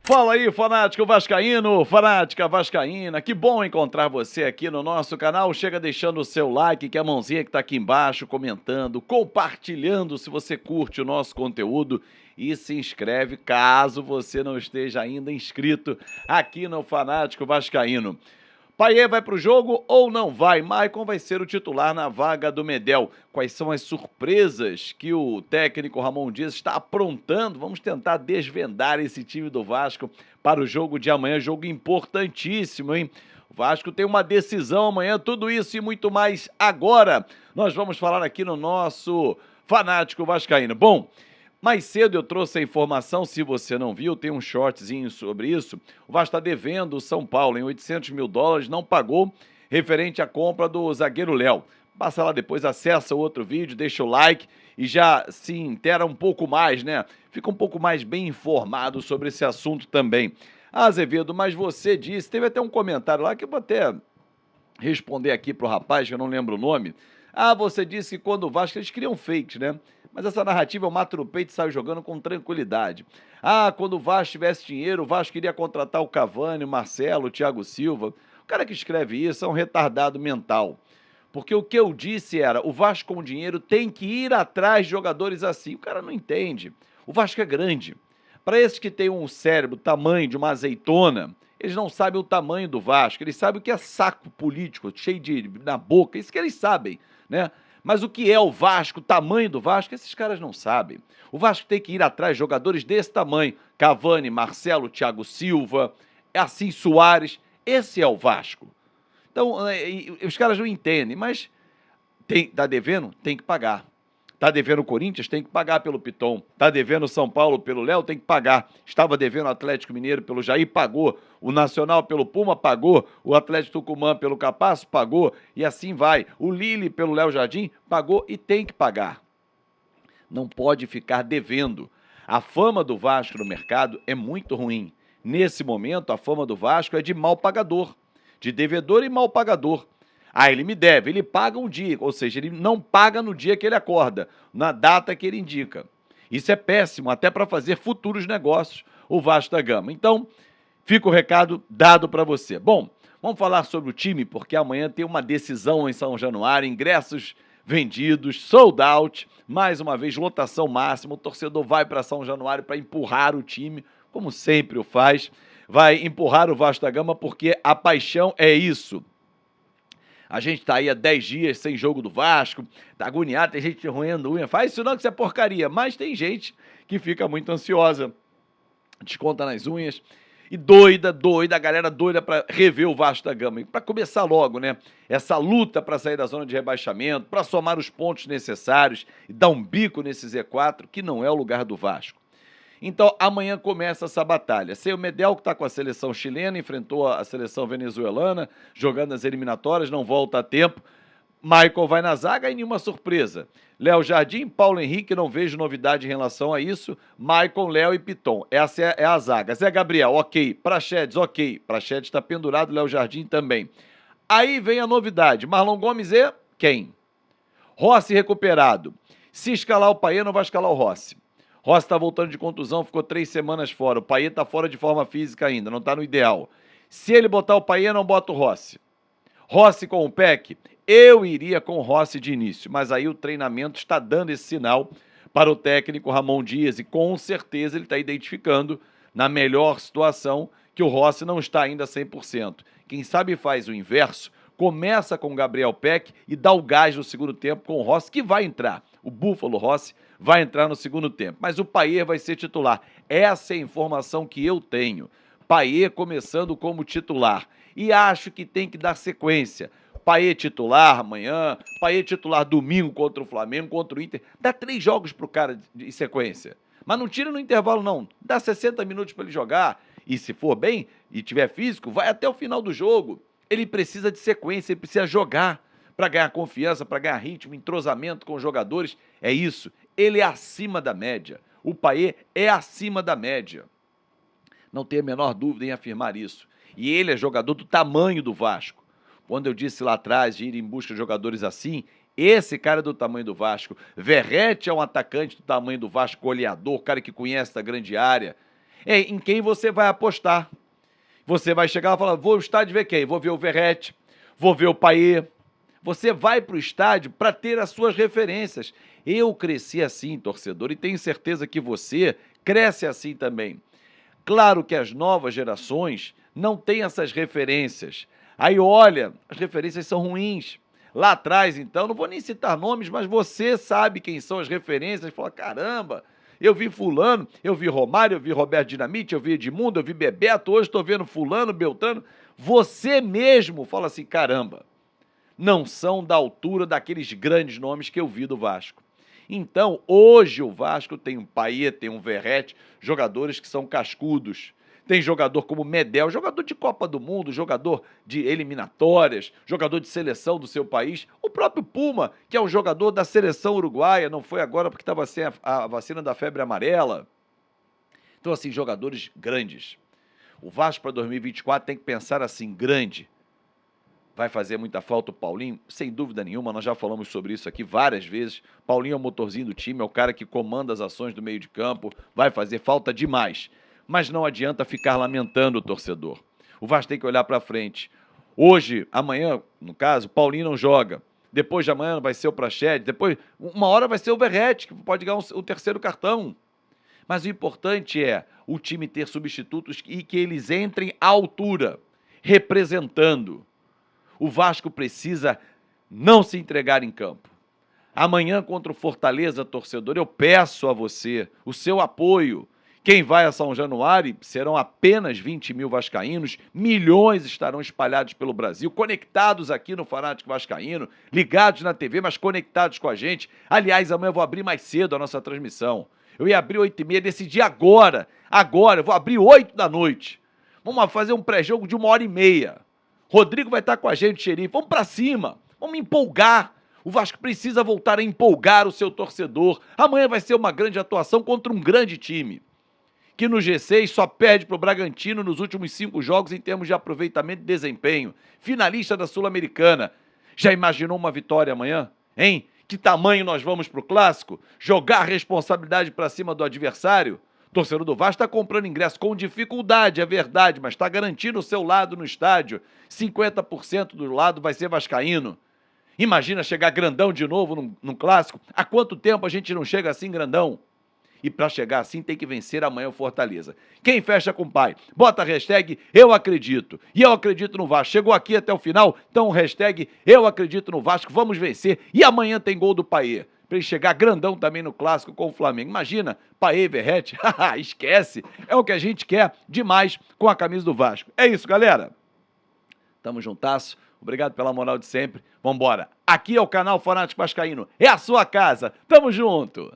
Fala aí, fanático vascaíno, fanática vascaína, que bom encontrar você aqui no nosso canal. Chega deixando o seu like, que é a mãozinha que tá aqui embaixo, comentando, compartilhando se você curte o nosso conteúdo e se inscreve caso você não esteja ainda inscrito aqui no Fanático Vascaíno. Payet vai para o jogo ou não vai? Maicon vai ser o titular na vaga do Medel. Quais são as surpresas que o técnico Ramon Dias está aprontando? Vamos tentar desvendar esse time do Vasco para o jogo de amanhã, jogo importantíssimo, hein? O Vasco tem uma decisão amanhã, tudo isso e muito mais agora. Nós vamos falar aqui no nosso Fanático Vascaíno. Bom, mais cedo eu trouxe a informação, se você não viu, tem um shortzinho sobre isso. O Vasco está devendo o São Paulo em $800 mil, não pagou, referente à compra do zagueiro Léo. Passa lá depois, acessa o outro vídeo, deixa o like e já se intera um pouco mais, né? Fica um pouco mais bem informado sobre esse assunto também. Azevedo, mas você disse, teve até um comentário lá que eu vou até responder aqui pro rapaz, que eu não lembro o nome. Ah, você disse que quando o Vasco, eles criam fakes, né? Mas essa narrativa eu mato no peito e saio jogando com tranquilidade. Ah, quando o Vasco tivesse dinheiro, o Vasco queria contratar o Cavani, o Marcelo, o Thiago Silva. O cara que escreve isso é um retardado mental. Porque o que eu disse era, o Vasco com dinheiro tem que ir atrás de jogadores assim. O cara não entende. O Vasco é grande. Para esses que têm um cérebro tamanho de uma azeitona, eles não sabem o tamanho do Vasco, eles sabem o que é saco político, cheio de na boca, isso que eles sabem, né? Mas o que é o Vasco, o tamanho do Vasco, esses caras não sabem. O Vasco tem que ir atrás de jogadores desse tamanho, Cavani, Marcelo, Thiago Silva, Assis Soares, esse é o Vasco. Então, os caras não entendem, mas tá devendo? Tem que pagar. Tá devendo o Corinthians? Tem que pagar pelo Piton. Tá devendo o São Paulo pelo Léo? Tem que pagar. Estava devendo o Atlético Mineiro pelo Jair? Pagou. O Nacional pelo Puma? Pagou. O Atlético Tucumã pelo Capasso? Pagou. E assim vai. O Lille pelo Léo Jardim? Pagou e tem que pagar. Não pode ficar devendo. A fama do Vasco no mercado é muito ruim. Nesse momento, a fama do Vasco é de mal pagador. De devedor e mal pagador. Ah, ele me deve, ele paga um dia, ou seja, ele não paga no dia que ele acorda, na data que ele indica. Isso é péssimo, até para fazer futuros negócios, o Vasco da Gama. Então, fica o recado dado para você. Bom, vamos falar sobre o time, porque amanhã tem uma decisão em São Januário, ingressos vendidos, sold out, mais uma vez, lotação máxima, o torcedor vai para São Januário para empurrar o time, como sempre o faz, vai empurrar o Vasco da Gama porque a paixão é isso. A gente tá aí há 10 dias sem jogo do Vasco, tá agoniado, tem gente roendo unha. Faz isso não, que isso é porcaria. Mas tem gente que fica muito ansiosa, desconta nas unhas. E doida, a galera doida pra rever o Vasco da Gama. E pra começar logo, né? Essa luta pra sair da zona de rebaixamento, pra somar os pontos necessários e dar um bico nesse Z4, que não é o lugar do Vasco. Então, amanhã começa essa batalha. Sem o Medel, que está com a seleção chilena, enfrentou a seleção venezuelana, jogando as eliminatórias, não volta a tempo. Maicon vai na zaga e nenhuma surpresa. Léo Jardim, Paulo Henrique, não vejo novidade em relação a isso. Maicon, Léo e Piton. Essa é a zaga. Zé Gabriel, ok. Praxedes, ok. Praxedes está pendurado, Léo Jardim também. Aí vem a novidade. Marlon Gomes e quem? Rossi recuperado. Se escalar o Payet, não vai escalar o Rossi. Rossi está voltando de contusão, ficou 3 semanas fora. O Payet está fora de forma física ainda, não está no ideal. Se ele botar o Payet, não bota o Rossi. Rossi com o Peck, eu iria com o Rossi de início, mas aí o treinamento está dando esse sinal para o técnico Ramon Dias e com certeza ele está identificando na melhor situação que o Rossi não está ainda 100%. Quem sabe faz o inverso, começa com o Gabriel Peck e dá o gás no segundo tempo com o Rossi, que vai entrar. O Búfalo Rossi vai entrar no segundo tempo, mas o Payet vai ser titular. Essa é a informação que eu tenho. Payet começando como titular. E acho que tem que dar sequência. Payet titular amanhã, Payet titular domingo contra o Flamengo, contra o Inter. Dá 3 jogos pro cara em sequência. Mas não tira no intervalo, não. Dá 60 minutos para ele jogar. E se for bem e tiver físico, vai até o final do jogo. Ele precisa de sequência, ele precisa jogar para ganhar confiança, para ganhar ritmo, entrosamento com os jogadores. É isso. Ele é acima da média. O Payet é acima da média. Não tenho a menor dúvida em afirmar isso. E ele é jogador do tamanho do Vasco. Quando eu disse lá atrás de ir em busca de jogadores assim, esse cara é do tamanho do Vasco. Verratti é um atacante do tamanho do Vasco, goleador, cara que conhece a grande área. é em quem você vai apostar. Você vai chegar e falar, vou ao estádio ver quem? Vou ver o Verratti, vou ver o Payet. Você vai para o estádio para ter as suas referências. Eu cresci assim, torcedor, e tenho certeza que você cresce assim também. Claro que as novas gerações não têm essas referências. Aí olha, as referências são ruins. Lá atrás, então, não vou nem citar nomes, mas você sabe quem são as referências. Fala, caramba, eu vi fulano, eu vi Romário, eu vi Roberto Dinamite, eu vi Edmundo, eu vi Bebeto, hoje estou vendo fulano, Beltrano. Você mesmo fala assim, caramba, não são da altura daqueles grandes nomes que eu vi do Vasco. Então, hoje o Vasco tem um Payet, tem um Verratti, jogadores que são cascudos. Tem jogador como Medel, jogador de Copa do Mundo, jogador de eliminatórias, jogador de seleção do seu país. O próprio Puma, que é um jogador da seleção uruguaia, não foi agora porque estava sem a vacina da febre amarela. Então, assim, jogadores grandes. O Vasco para 2024 tem que pensar assim, grande. Vai fazer muita falta o Paulinho? Sem dúvida nenhuma, nós já falamos sobre isso aqui várias vezes. Paulinho é o motorzinho do time, é o cara que comanda as ações do meio de campo, vai fazer falta demais. Mas não adianta ficar lamentando o torcedor. O Vasco tem que olhar para frente. Hoje, amanhã, no caso, Paulinho não joga. Depois de amanhã vai ser o Praxedes, depois, uma hora vai ser o Verratti, que pode ganhar o terceiro cartão. Mas o importante é o time ter substitutos e que eles entrem à altura, representando. O Vasco precisa não se entregar em campo. Amanhã contra o Fortaleza, torcedor, eu peço a você o seu apoio. Quem vai a São Januário serão apenas 20 mil vascaínos, milhões estarão espalhados pelo Brasil, conectados aqui no Fanático Vascaíno, ligados na TV, mas conectados com a gente. Aliás, amanhã eu vou abrir mais cedo a nossa transmissão. Eu ia abrir 8h30, decidi agora, eu vou abrir 8 da noite. Vamos fazer um pré-jogo de 1h30. Rodrigo vai estar com a gente, xerife. Vamos para cima, vamos empolgar. O Vasco precisa voltar a empolgar o seu torcedor. Amanhã vai ser uma grande atuação contra um grande time, que no G6 só perde para o Bragantino nos últimos 5 jogos em termos de aproveitamento e desempenho. Finalista da Sul-Americana. Já imaginou uma vitória amanhã? Hein? Que tamanho nós vamos para o Clássico? Jogar a responsabilidade para cima do adversário? O torcedor do Vasco está comprando ingresso com dificuldade, é verdade, mas está garantindo o seu lado no estádio. 50% do lado vai ser vascaíno. Imagina chegar grandão de novo num clássico. Há quanto tempo a gente não chega assim grandão? E para chegar assim tem que vencer amanhã o Fortaleza. Quem fecha com o pai? Bota a hashtag Eu Acredito. E eu acredito no Vasco. Chegou aqui até o final, então hashtag Eu Acredito no Vasco. Vamos vencer. E amanhã tem gol do Payet, para ele chegar grandão também no Clássico com o Flamengo. Imagina, Payet, Verratti, esquece. É o que a gente quer demais com a camisa do Vasco. É isso, galera. Tamo juntasso. Obrigado pela moral de sempre. Vambora. Aqui é o canal Fanático Vascaíno. É a sua casa. Tamo junto.